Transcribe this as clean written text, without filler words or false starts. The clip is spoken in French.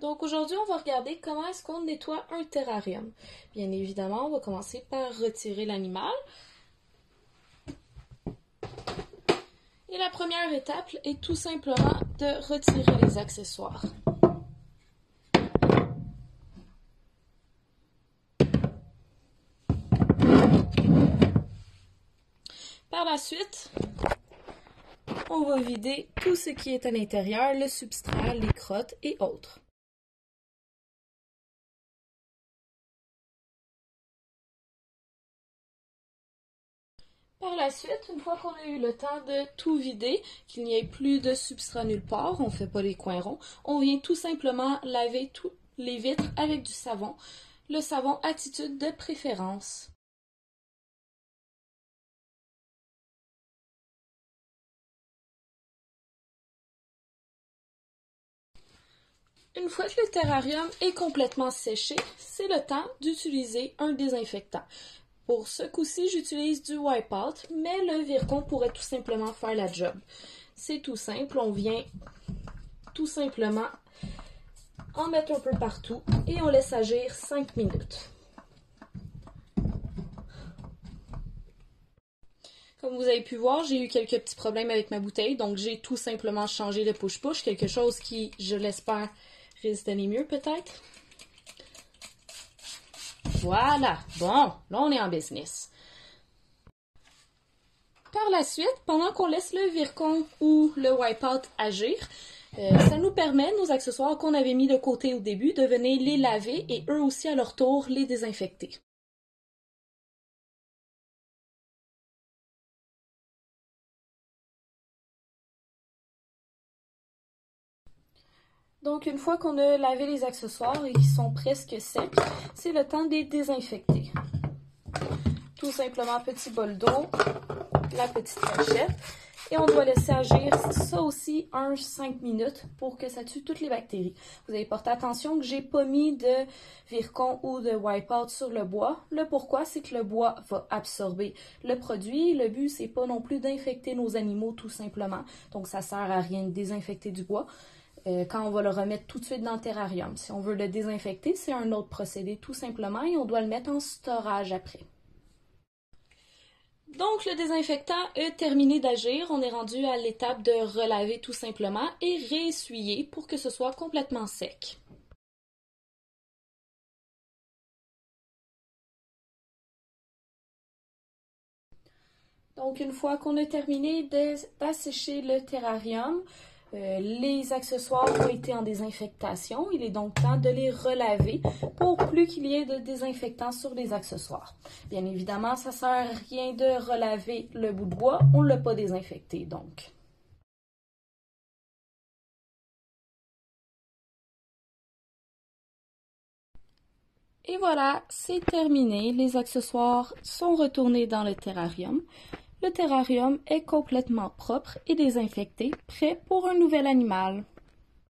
Donc aujourd'hui, on va regarder comment est-ce qu'on nettoie un terrarium. Bien évidemment, on va commencer par retirer l'animal. Et la première étape est tout simplement de retirer les accessoires. Par la suite, on va vider tout ce qui est à l'intérieur, le substrat, les crottes et autres. Par la suite, une fois qu'on a eu le temps de tout vider, qu'il n'y ait plus de substrat nulle part, on ne fait pas les coins ronds, on vient tout simplement laver tous les vitres avec du savon, le savon Attitude de préférence. Une fois que le terrarium est complètement séché, c'est le temps d'utiliser un désinfectant. Pour ce coup-ci, j'utilise du Wipeout, mais le Virkon pourrait tout simplement faire la job. C'est tout simple, on vient tout simplement en mettre un peu partout et on laisse agir 5 minutes. Comme vous avez pu voir, j'ai eu quelques petits problèmes avec ma bouteille, donc j'ai tout simplement changé le push-push, quelque chose qui, je l'espère, risque d'aller mieux peut-être. Voilà, bon, là on est en business. Par la suite, pendant qu'on laisse le Virkon ou le Wipeout agir, ça nous permet, nos accessoires qu'on avait mis de côté au début, de venir les laver et eux aussi à leur tour les désinfecter. Donc une fois qu'on a lavé les accessoires et qu'ils sont presque secs, c'est le temps de les désinfecter. Tout simplement petit bol d'eau, la petite cachette, et on doit laisser agir ça aussi 5 minutes pour que ça tue toutes les bactéries. Vous avez porté attention que j'ai pas mis de Virkon ou de Wipeout sur le bois. Le pourquoi, c'est que le bois va absorber le produit. Le but, c'est pas non plus d'infecter nos animaux tout simplement. Donc ça sert à rien de désinfecter du bois quand on va le remettre tout de suite dans le terrarium. Si on veut le désinfecter, c'est un autre procédé tout simplement et on doit le mettre en storage après. Donc le désinfectant est terminé d'agir, on est rendu à l'étape de relaver tout simplement et réessuyer pour que ce soit complètement sec. Donc une fois qu'on a terminé d'assécher le terrarium, les accessoires ont été en désinfectation. Il est donc temps de les relaver pour plus qu'il y ait de désinfectant sur les accessoires. Bien évidemment, ça ne sert à rien de relaver le bout de bois, on ne l'a pas désinfecté donc. Et voilà, c'est terminé. Les accessoires sont retournés dans le terrarium. Le terrarium est complètement propre et désinfecté, prêt pour un nouvel animal.